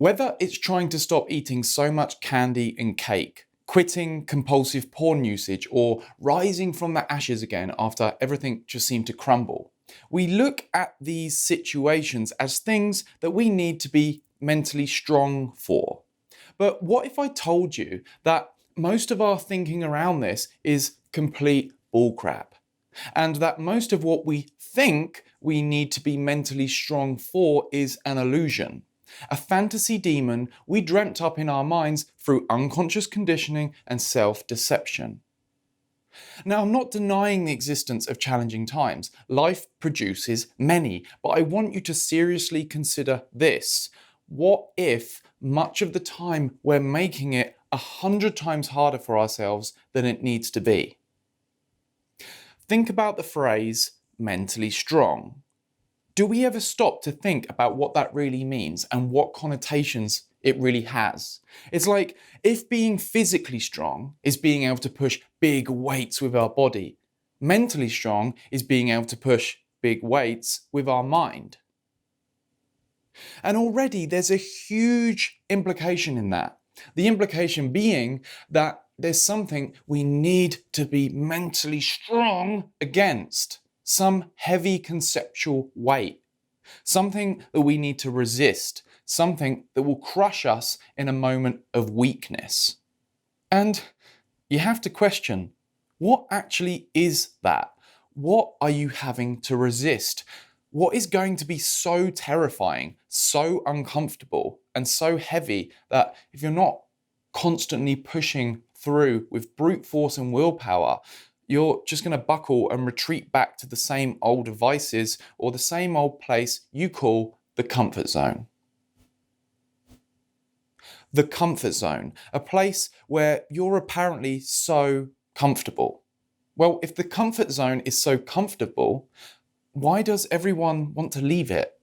Whether it's trying to stop eating so much candy and cake, quitting compulsive porn usage, or rising from the ashes again after everything just seemed to crumble, we look at these situations as things that we need to be mentally strong for. But what if I told you that most of our thinking around this is complete bullcrap? And that most of what we think we need to be mentally strong for is an illusion. A fantasy demon we dreamt up in our minds through unconscious conditioning and self-deception. Now, I'm not denying the existence of challenging times. Life produces many, but I want you to seriously consider this. What if much of the time we're making it 100 times harder for ourselves than it needs to be? Think about the phrase mentally strong. Do we ever stop to think about what that really means and what connotations it really has? It's like if being physically strong is being able to push big weights with our body, mentally strong is being able to push big weights with our mind. And already there's a huge implication in that. The implication being that there's something we need to be mentally strong against. Some heavy conceptual weight. Something that we need to resist. Something that will crush us in a moment of weakness. And you have to question, what actually is that? What are you having to resist? What is going to be so terrifying, so uncomfortable, and so heavy that if you're not constantly pushing through with brute force and willpower, you're just going to buckle and retreat back to the same old vices or the same old place you call the comfort zone. The comfort zone, a place where you're apparently so comfortable. Well, if the comfort zone is so comfortable, why does everyone want to leave it?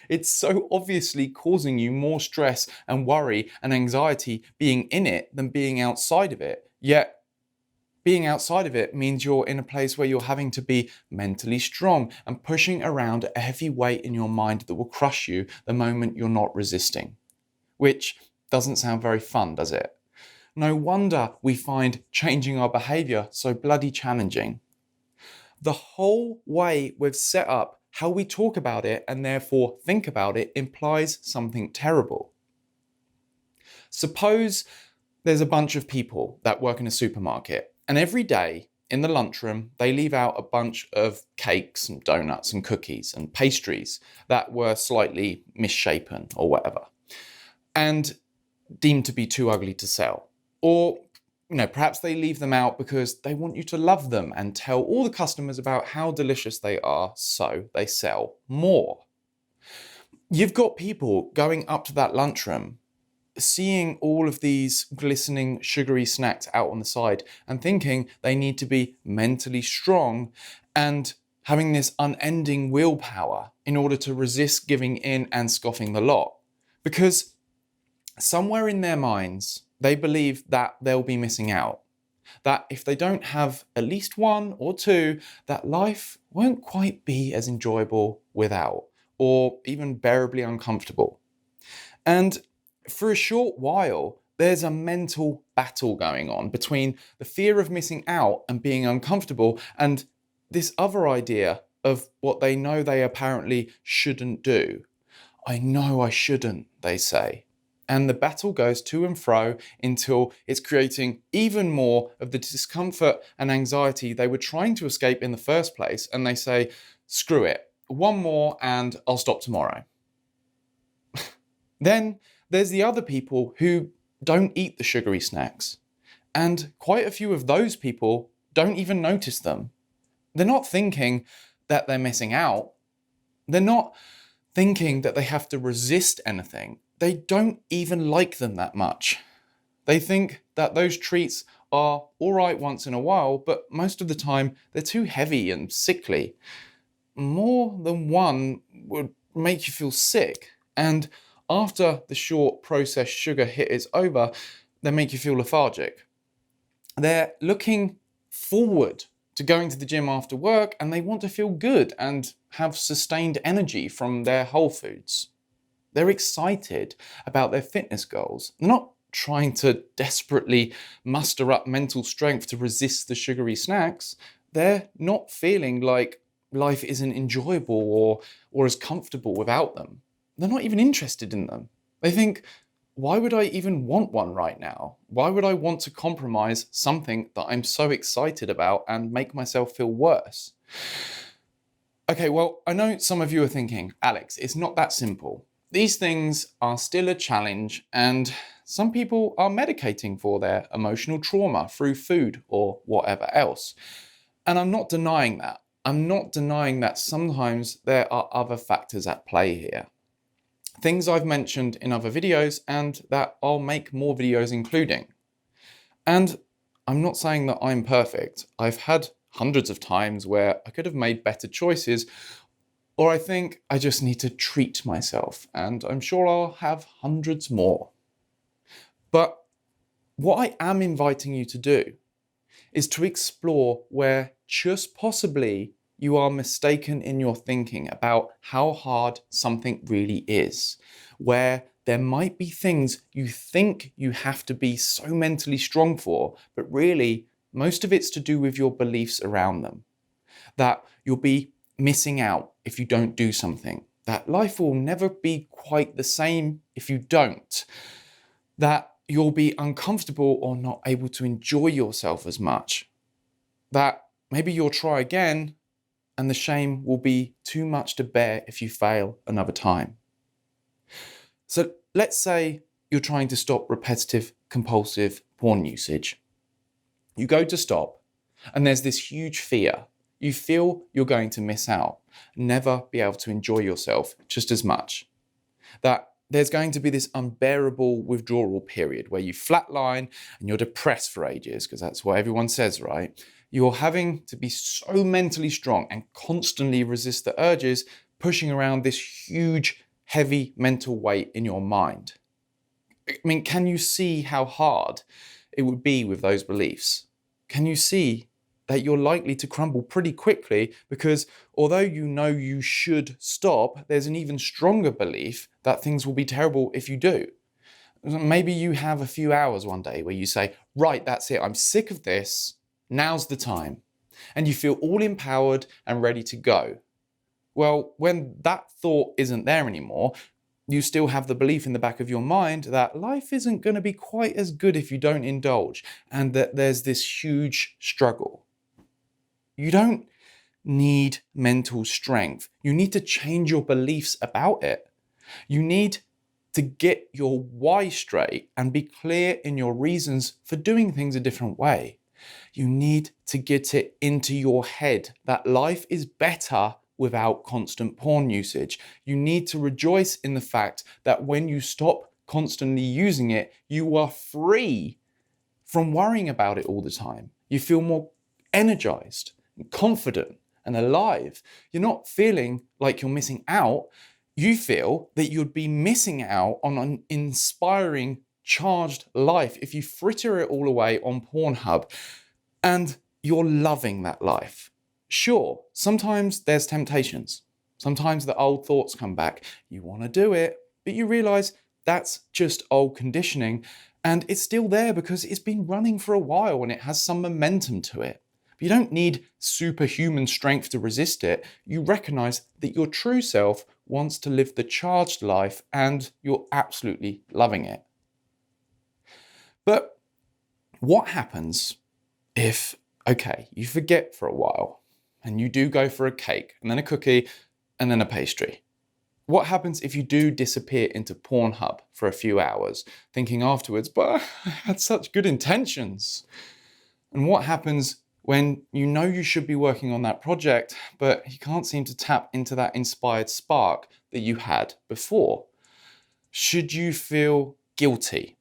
It's so obviously causing you more stress and worry and anxiety being in it than being outside of it. Yet, being outside of it means you're in a place where you're having to be mentally strong and pushing around a heavy weight in your mind that will crush you the moment you're not resisting. Which doesn't sound very fun, does it? No wonder we find changing our behaviour so bloody challenging. The whole way we've set up how we talk about it and therefore think about it implies something terrible. Suppose there's a bunch of people that work in a supermarket, and every day in the lunchroom they leave out a bunch of cakes and donuts and cookies and pastries that were slightly misshapen or whatever, and deemed to be too ugly to sell. Or perhaps they leave them out because they want you to love them and tell all the customers about how delicious they are, so they sell more. You've got people going up to that lunchroom, seeing all of these glistening sugary snacks out on the side and thinking they need to be mentally strong and having this unending willpower in order to resist giving in and scoffing the lot. Because somewhere in their minds, they believe that they'll be missing out. That if they don't have at least one or two, that life won't quite be as enjoyable without, or even bearably uncomfortable. And for a short while, there's a mental battle going on between the fear of missing out and being uncomfortable and this other idea of what they know they apparently shouldn't do. I know I shouldn't, they say. And the battle goes to and fro until it's creating even more of the discomfort and anxiety they were trying to escape in the first place. And they say, screw it, one more and I'll stop tomorrow. Then there's the other people who don't eat the sugary snacks. And quite a few of those people don't even notice them. They're not thinking that they're missing out. They're not thinking that they have to resist anything. They don't even like them that much. They think that those treats are all right once in a while, but most of the time they're too heavy and sickly. More than one would make you feel sick, and after the short processed sugar hit is over, they make you feel lethargic. They're looking forward to going to the gym after work, and they want to feel good and have sustained energy from their whole foods. They're excited about their fitness goals. They're not trying to desperately muster up mental strength to resist the sugary snacks. They're not feeling like life isn't enjoyable or as comfortable without them. They're not even interested in them. They think, why would I even want one right now? Why would I want to compromise something that I'm so excited about and make myself feel worse? Okay, well, I know some of you are thinking, Alex, it's not that simple. These things are still a challenge, and some people are medicating for their emotional trauma through food or whatever else. And I'm not denying that. I'm not denying that sometimes there are other factors at play here. Things I've mentioned in other videos and that I'll make more videos including. And I'm not saying that I'm perfect. I've had hundreds of times where I could have made better choices, or I think I just need to treat myself, and I'm sure I'll have hundreds more. But what I am inviting you to do is to explore where just possibly you are mistaken in your thinking about how hard something really is, where there might be things you think you have to be so mentally strong for, but really most of it's to do with your beliefs around them. That you'll be missing out if you don't do something, that life will never be quite the same if you don't, that you'll be uncomfortable or not able to enjoy yourself as much, that maybe you'll try again and the shame will be too much to bear if you fail another time. So let's say you're trying to stop repetitive, compulsive porn usage. You go to stop and there's this huge fear. You feel you're going to miss out, never be able to enjoy yourself just as much. That there's going to be this unbearable withdrawal period where you flatline and you're depressed for ages, because that's what everyone says, right? You're having to be so mentally strong and constantly resist the urges, pushing around this huge, heavy mental weight in your mind. I mean, can you see how hard it would be with those beliefs? Can you see that you're likely to crumble pretty quickly because although you know you should stop, there's an even stronger belief that things will be terrible if you do. Maybe you have a few hours one day where you say, right, that's it, I'm sick of this, now's the time. And you feel all empowered and ready to go. Well, when that thought isn't there anymore, you still have the belief in the back of your mind that life isn't going to be quite as good if you don't indulge, and that there's this huge struggle. You don't need mental strength. You need to change your beliefs about it. You need to get your why straight and be clear in your reasons for doing things a different way. You need to get it into your head that life is better without constant porn usage. You need to rejoice in the fact that when you stop constantly using it, you are free from worrying about it all the time. You feel more energized, confident and alive. You're not feeling like you're missing out. You feel that you'd be missing out on an inspiring, charged life if you fritter it all away on Pornhub, and you're loving that life. Sure, sometimes there's temptations. Sometimes the old thoughts come back. You want to do it, but you realize that's just old conditioning, and it's still there because it's been running for a while and it has some momentum to it. You don't need superhuman strength to resist it. You recognize that your true self wants to live the charged life and you're absolutely loving it. But what happens if, okay, you forget for a while and you do go for a cake and then a cookie and then a pastry? What happens if you do disappear into Pornhub for a few hours, thinking afterwards, but I had such good intentions? And what happens when you know you should be working on that project, but you can't seem to tap into that inspired spark that you had before? Should you feel guilty?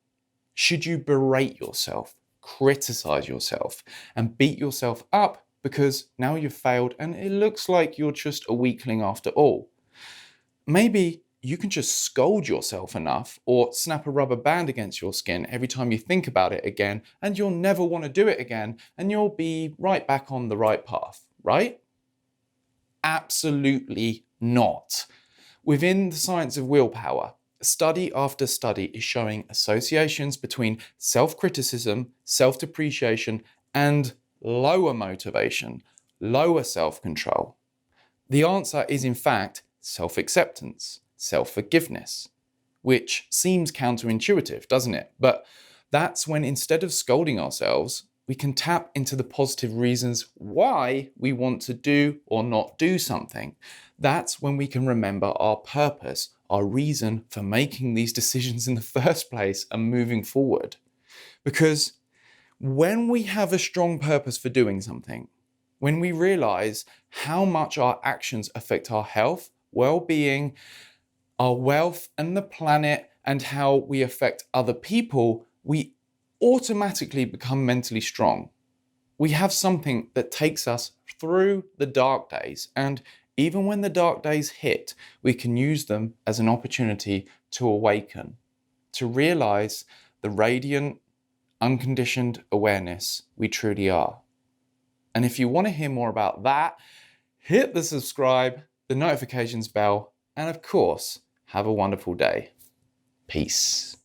Should you berate yourself, criticize yourself, and beat yourself up because now you've failed and it looks like you're just a weakling after all? Maybe you can just scold yourself enough or snap a rubber band against your skin every time you think about it again, and you'll never want to do it again, and you'll be right back on the right path, right? Absolutely not. Within the science of willpower, Study after study is showing associations between self-criticism, self-depreciation, and lower motivation, lower self-control. The answer is, in fact, self-acceptance, self-forgiveness, which seems counterintuitive, doesn't it? But that's when, instead of scolding ourselves, we can tap into the positive reasons why we want to do or not do something. That's when we can remember our purpose, our reason for making these decisions in the first place and moving forward. Because when we have a strong purpose for doing something, when we realize how much our actions affect our health, well-being, our wealth, and the planet, and how we affect other people, we automatically become mentally strong. We have something that takes us through the dark days, and even when the dark days hit, we can use them as an opportunity to awaken, to realize the radiant, unconditioned awareness we truly are. And if you want to hear more about that, hit the subscribe, the notifications bell, and of course, have a wonderful day. Peace.